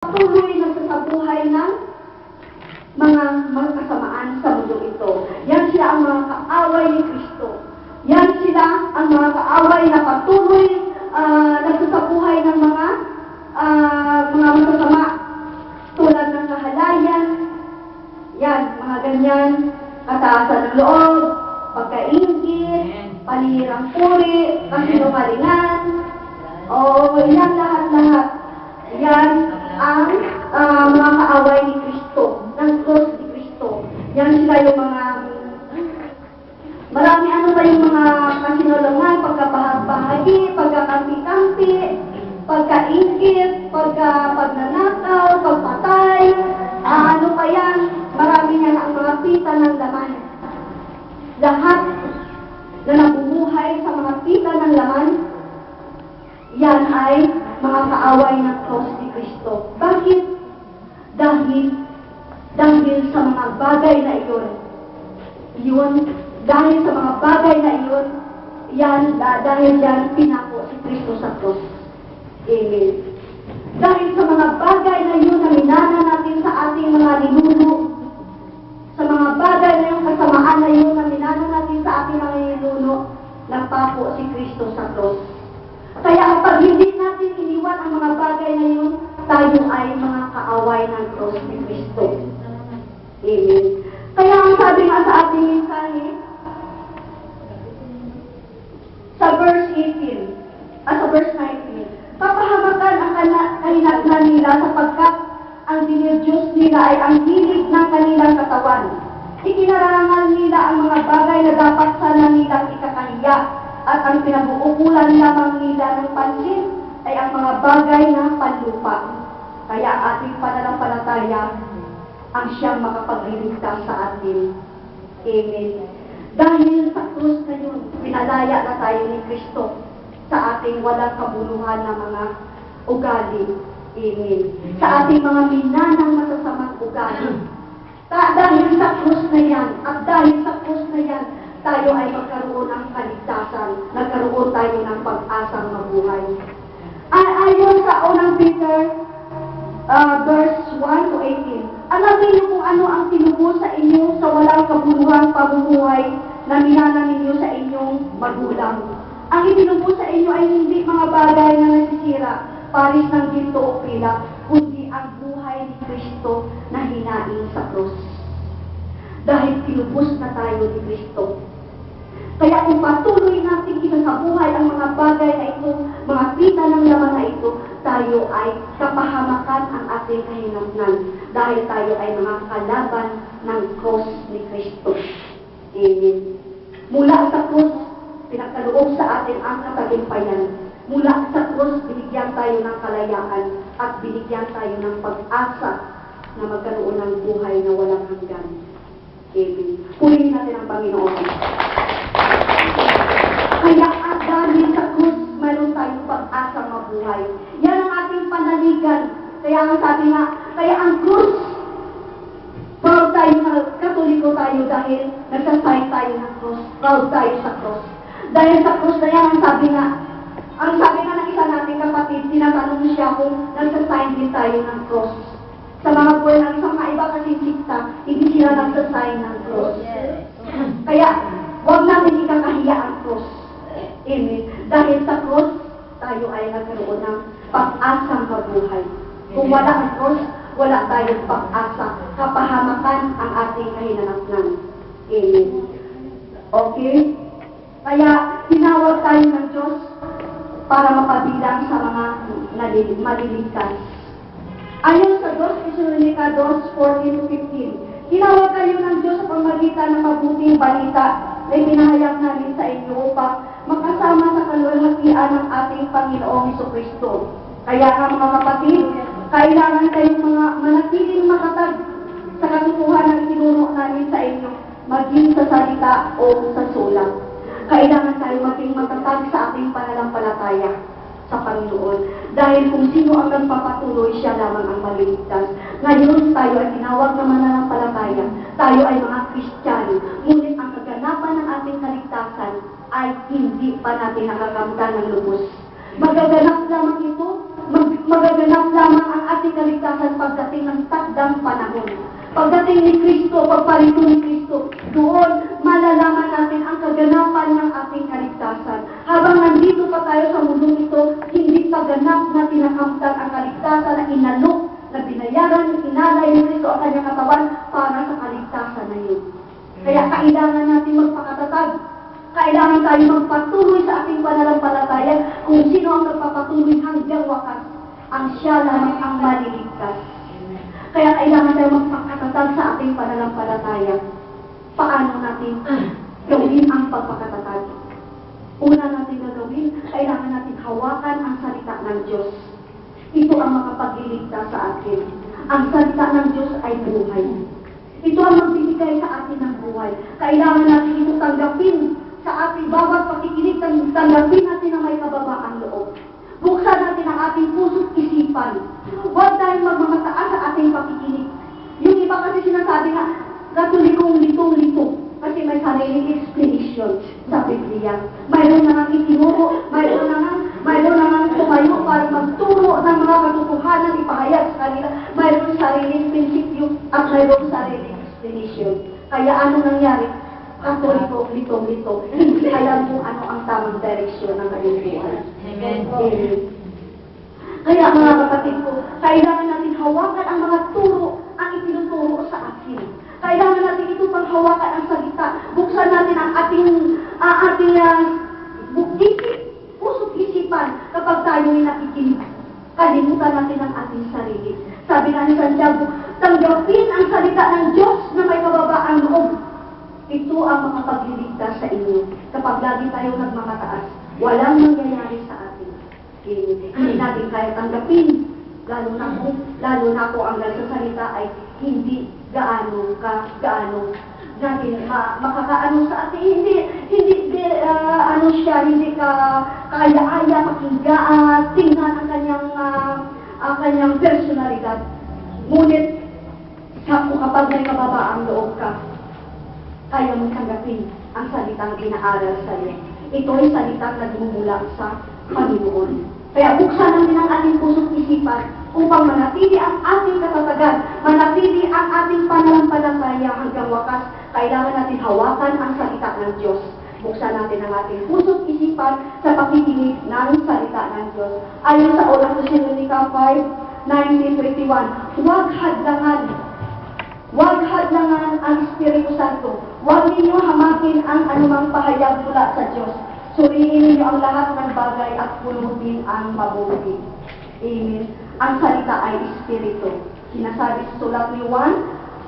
patuloy na sa buhay ng mga kasamaan sa mundo ito. Yan sila ang mga kaaway ni Kristo. Yan sila ang mga kaaway na patuloy nagsasabuhay ng mga masasama tulad ng kahalayan. Yan, mga ganyan, kataasan ng loob, pagkaingit, panirang puri, kasinungalingan. Yan lahat-lahat. Yan ang mga kaaway ni Kristo, ng Diyos ni Kristo. Yan sila yung mga marami pa yung mga kasinungalingan, pagkabahagi, pagkakampi-kampi, pagkaingit, pagnanakaw, pagpatay, ano pa yan, marami yan ang mga pita ng laman. Lahat na nabubuhay sa mga pita ng laman, yan ay mga kaaway ng cross ni Kristo. Bakit? Dahil sa mga bagay na iyon, dahil sa mga bagay na iyon, dahil yan pinako si Kristo sa cross. Amen. Dahil sa mga bagay na yun na minana natin sa ating mga ninuno, sa mga bagay na yung kasamaan na yun na minana natin sa ating mga ninuno, napako si Kristo sa cross. Kaya pag hindi natin iniwan ang mga bagay na yun, tayo ay mga kaaway ng cross ni Kristo. Amen. Kaya ang sabi nga sa ating mensahe, sa verse 18, sa verse 19, papahamakan ang kahinatnan nila sapagkat ang dinidiyos nila ay ang hilig ng kanilang katawan. Ikinararangal nila ang mga bagay na dapat sana nilang ikakahiya at ang pinabuukulan lamang nila ng pansin ay ang mga bagay na panlupa. Kaya ating pananampalataya ang siyang makapagliligtas sa atin. Amen. Dahil sa krus na yun, pinalaya na tayo ni Kristo sa ating walang kabuluhan na mga ugali. Amen. Sa ating mga minanang masasamang ugali. Dahil sa krus na yan, at dahil sa krus na yan, tayo ay magkaroon ng kaligtasan, nagkaroon tayo ng pag-asang mabuhay. Ayon sa unang Peter, verse 1 to 18, alamin niyo kung ano ang tinubos sa inyo sa walang kabuluhang pamumuhay na minana ninyo sa inyong magulang. Ang itinubos sa inyo ay hindi mga bagay na nasisira, paris ng ginto o pilak, kundi ang buhay ni Kristo na hinaing sa krus. Dahil tinubos na tayo ni Kristo. Kaya kung patuloy natin isasabuhay ang mga bagay na ito, mga pita ng laman na ito, tayo ay kapahamakan ang ating kahinatnan dahil tayo ay mga kalaban ng cross ni Kristo. Amen. Mula sa cross, pinagkaloob sa atin ang katagumpayan. Mula sa cross, binigyan tayo ng kalayaan at binigyan tayo ng pag-asa na magkaroon ng buhay na walang hanggan. Amen. Purihin natin ang Panginoon. Kaya dahil sa krus, mayroon tayong pag-asang mabuhay. Yan ang ating panaligan. Kaya ang sabi nga, kaya ang krus, proud tayo na Katoliko tayo dahil nagsasay tayo ng krus. Proud tayo sa krus. Dahil sa krus na yan, ang sabi nga ng isa nating kapatid, tinatanong siya kung nagsasay din tayo ng krus. Sa mga buwan ng isang mga iba kasi sikta, hindi sila nagsasay ng krus. Kaya, huwag natin ikakahiya ang krus. Amen. Dahil sa krus, tayo ay nagkaroon ng pag-asang mabuhay. Kung wala ang krus, wala tayong pag-asa. Kapahamakan ang ating kahinanaknan. Amen. Okay? Kaya, tinawag tayo ng Diyos para mapabilang sa mga maliligtas. Ayon sa 2 Tesalonica 2:14-15, tinawag kayo ng Diyos sa pamagitan ng mabuting balita na pinahayag namin sa inyo upang makasama sa kaluwalhatian ng ating Panginoong Jesucristo. Kaya nga mga kapatid, kailangan kayong mga manatiling matatag sa katotohanan ng tinuro namin sa inyo, maging sa salita o sa sulat. Kailangan tayo maging matatag sa ating pananampalataya sa Panginoon. Dahil kung sino ang nagpapatuloy, siya lamang ang maliligtas. Ngayon, tayo ay tinawag na mananampalataya. Tayo ay mga Kristiyano. Ngunit ang kaganapan ng ating kaligtasan ay hindi pa natin nakakamtan ng lubos. Magaganap lamang ito, magaganap lamang ang ating kaligtasan pagdating ng takdang panahon. Pagdating ni Kristo, pagparito ni Kristo, doon malalaman natin ang kaganapan ng ating kaligtasan. Habang nandito pa tayo sa mundong ito, hindi pa ganap na tinakamtan ang kaligtasan na inalok, na binayaran, inalay ni Kristo ang kanyang katawan para sa kaligtasan na yun. Kaya kailangan natin magpakatatag. Kailangan tayo magpatuloy sa ating pananampalataya kung sino ang magpapatuloy hanggang wakas. Ang siya lamang ang maliligtas. Kaya kailangan tayo magpakatatag sa ating pananampalataya. Paano natin gawin ang pagpakatatag? Una natin gagawin, kailangan natin hawakan ang salita ng Diyos. Ito ang makapagliligtas sa atin. Ang salita ng Diyos ay buhay. Ito ang magbibigay sa atin ng buhay. Kailangan natin ito tanggapin sa ating bawat pakikinig, tanggapin natin na may kababaang loob. Buksan natin ang ating puso't isipan. Huwag tayong magmamataas sa ating pakikinig. Yung iba kasi sinasabi na, katolikong litong-litong. Kasi may sariling explanation sa Biblia. Mayroon na nga itinuro, mayroon na nga tumayo para magturo ng mga katotohanan, ipahayag sa kanila. Mayroon sariling prinsipyo at mayroon sariling explanation. Kaya ano nangyari? Katoliko, litong-lito. Hindi alam kung ano ang tamang direksyon ng kanyang buhay. Amen. Kaya mga kapatid ko, kailangan natin hawakan ang mga turo, ang itinuturo sa atin. Kailangan natin ito panghawakan ang salita. Buksan natin ang ating puso't isipan kapag tayo ay nakikinig. Kalimutan natin ang ating sarili. Sabi nga ni Santiago, tanggapin ang salita ng Diyos na may kababaang loob. Ito ang makapagliligtas sa inyo. Kapag lagi tayo nagmakataas, walang mangyayari sa atin. Hindi natin kaya tanggapin. Lalo na po ang nagsasalita ay hindi gaano natin makakaano sa atin. Hindi ka kaya-aya pakinggan, tingnan ang kanyang personalidad. Ngunit kapag may kababaang loob ka, kaya mong tanggapin ang salitang inaaral sa iyo. Ito ay salitang nagmumula sa Panginoon. Kaya buksan natin ang ating puso't isipan upang manatili ang ating katatagan, manatili ang ating pananampalataya hanggang wakas. Kailangan natin hawakan ang salita ng Diyos. Buksan natin ang ating puso't isipan sa pakikinig ng salita ng Diyos. Ayon sa Una Tesalonica 5:19-21, huwag hadlangan ang Espiritu Santo. Huwag ninyo hamakin ang anumang pahayag mula sa Diyos. Suriin ninyo ang lahat ng bagay at punutin ang mabuti. Amen. Ang salita ay Espiritu. Sinasabi sa sulat ni Juan,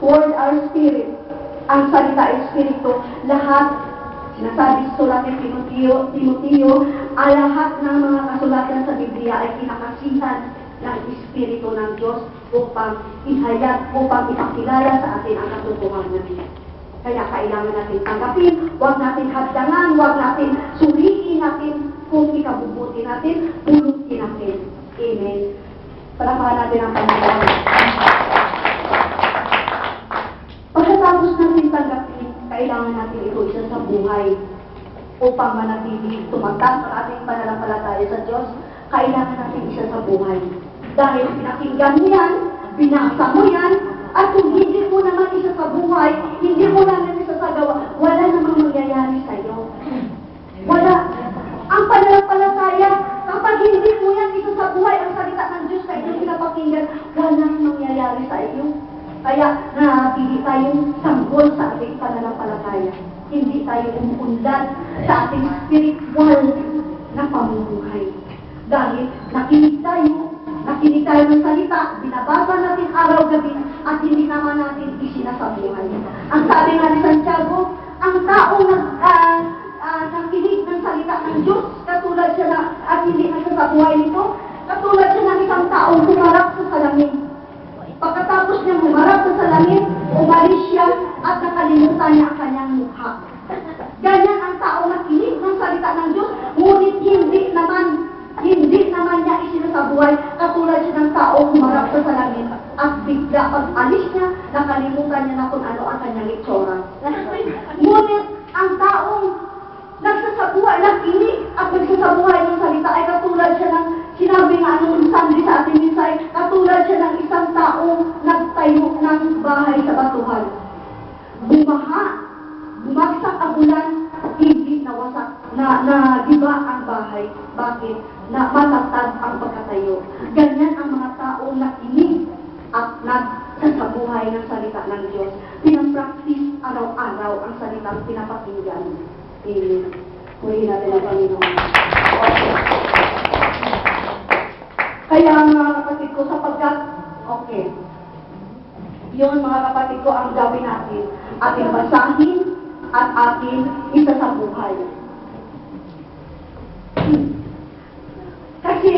Word are Spirit. Ang salita ay Espiritu. Lahat, sinasabi sa sulat ni Timoteo, ang lahat ng mga kasulatan sa Biblia ay kinakasihan ng Espiritu ng Diyos upang ihayag, upang ipakilala sa atin ang katotohanan. Kaya kailangan natin tanggapin, huwag natin hadlangan, huwag natin suriin natin kung ikabubuti natin, pulutin natin. Amen. Palakpakan natin ang Panginoon. Pagkatapos natin tanggapin, kailangan natin ito isa sa buhay upang manatili, tumagtag ang ating pananampalataya sa Diyos. Kailangan natin isa sa buhay. Dahil pinakinggan mo yan, binasa mo yan, at kung hindi mo naman isa sa buhay, hindi mo naman isa sa gawa, wala namang mangyayari sa iyo. Wala. Ang pananampalataya, kapag hindi mo yan isa sa buhay, ang salita ng Diyos sa inyong pinapakinggan, walang mangyayari sa iyo. Kaya napili tayong sanggol sa ating pananampalataya. Hindi tayo umunlad sa ating spiritual na pamumuhay. Dahil nakinig tayo ng salita, binabasa natin araw-gabi, at hindi naman natin isinasabuhay. Ang sabi nga ni Santiago, ang taong nakinig ng salita ng Diyos, katulad siya na, at hindi nasasabuhay nito, katulad siya ng isang taong humarap sa salamin. Pagkatapos niya humarap sa salamin, umalis siya at nakalimutan niya ang kanyang mukha. Ganyan ang taong nakinig ng salita ng Diyos, ngunit hindi naman niya isinasabuhay, katulad siya ng taong humarap sa salamin at bigla pag-alis niya, nakalimutan niya na kung ano ang kanyang itsura. Ngunit ang taong nagsasabuhay, nakinig at nagsasabuhay ng salita ay katulad siya ng Sinabi nga nung Sunday sa ating mensahe, katulad siya ng isang taong nagtayo ng bahay sa batuhan. Bumaha, bumagsak ang ulan, hindi nawasak, diba ang bahay. Bakit? Na matatag ang pagkatayo. Ganyan ang mga taong nakinig at nagsasabuhay ng salita ng Diyos. Pinapractice araw-araw ang salitang pinapakinggan. Amen. Purihin natin ang Panginoon. Kaya mga kapatid ko, sapagkat, okay, yun mga kapatid ko ang gawin natin. Ating basahin at ating isasabuhay. Kasi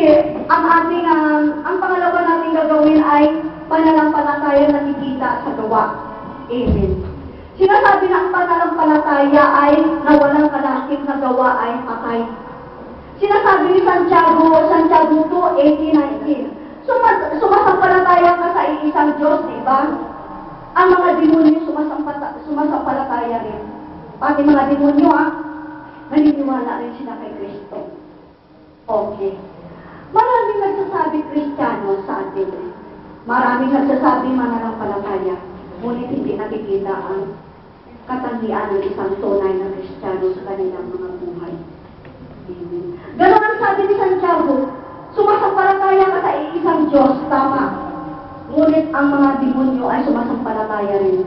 ang pangalawa natin gagawin ay pananampalataya na nakikita sa gawa. Amen. Sinasabi na ang pananampalataya ay na walang kalakip na gawa ay patay. Sinasabi ni Santiago 2:18-19, sumasampalataya ka sa iisang Diyos, di ba? Ang mga demonyo sumasampalataya rin. Pati mga demonyo, naniniwala rin sila kay Kristo. Okay. Maraming nagsasabi Kristiyano sa atin. Maraming nagsasabi mananampalataya. Ngunit hindi nakikita ang katangian ng isang tunay na Kristiyano sa kanilang mga buhay. Ganon ang sabi ni Santiago, sumasampalataya ka sa iisang Diyos, tama. Ngunit ang mga demonyo ay sumasampalataya rin.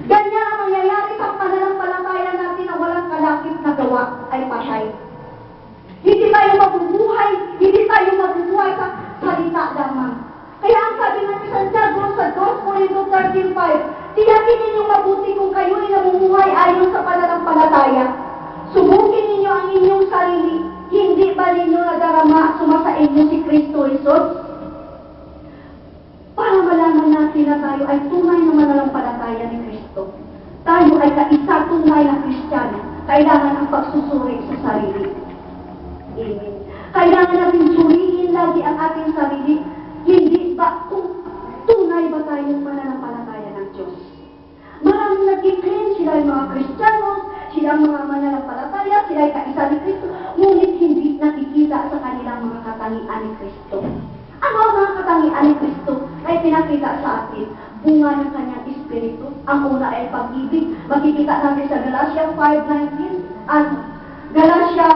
Ganyan ang mangyayari sa pananampalataya natin na walang kalakip na gawa ay patay. Hindi tayo mabubuhay sa salita lamang. Kaya ang sabi ng Santiago sa 2 Corinto 13:5, tiyakin ninyong mabuti kung kayo ay namumuhay ayon sa pananampalataya. Subukin ninyo ang inyong sarili. Hindi ba ninyo nadarama sumasa inyo si Kristo Jesus? Para malaman natin na tayo ay tunay na mananampalataya ni Kristo. Tayo ay kaisa tunay na Kristiyano. Kailangan ang pagsusuri sa sarili. Amen. Kailangan natin suriin lagi ang ating sarili. Hindi ba kung tunay ba tayong mananampalataya ng Diyos? Maraming nag-claim sila ay mga Kristiyano, sila ang mga mananampalataya, sila ay kaisa ni Kristo, ngunit hindi nakikita sa kanilang mga katangian ni Kristo. Ano ang mga katangian ni Kristo ay pinakita sa atin? Bunga ng kanyang Espiritu. Ang una ay pag-ibig. Makikita natin sa Galatia 5:19 at Galatia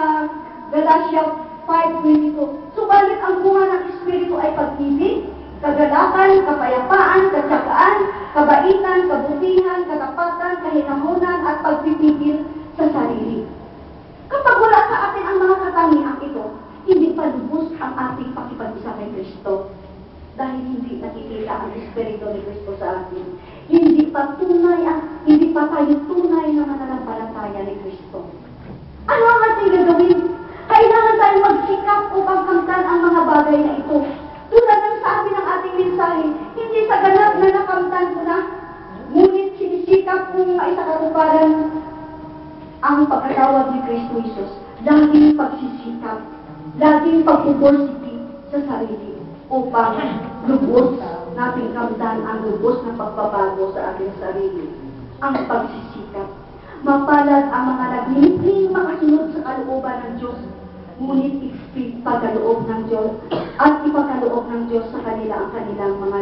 5:22. Subalit ang bunga ng Espiritu ay pag-ibig, kagalakan, kapayapaan, katyagaan, kabaitan, kabutihan, katapatan, kahinahunan, at pagpipigil sa sarili. Kapag wala sa atin ang mga katangian ito, hindi pa lubos ang ating pakipag-isa kay Kristo. Dahil hindi nakikita ang Espiritu ni Kristo sa atin. Hindi pa tayo tunay na mananampalataya ni Kristo. Ano ang ating gagawin? Kailangan tayo magsikap upang kamtan ang mga bagay na ito. Tulad ng sabi ng ating mensahe, hindi sa ganap na nakamtan ko na, ngunit sinisikap kong maisakatuparan ang pagkatawag ni Kristo Jesus. Laging pagsisikap, laging pagpupursigi sa sarili upang lubos nating kamtan ang lubos na pagbabago sa ating sarili. Ang pagsisikap. Mapalad ang mga naglilingling makasunod sa kalooban ng Diyos, ngunit ipagkaloob ng Diyos at ipagkaloob ng Diyos sa kanila ang kanilang mga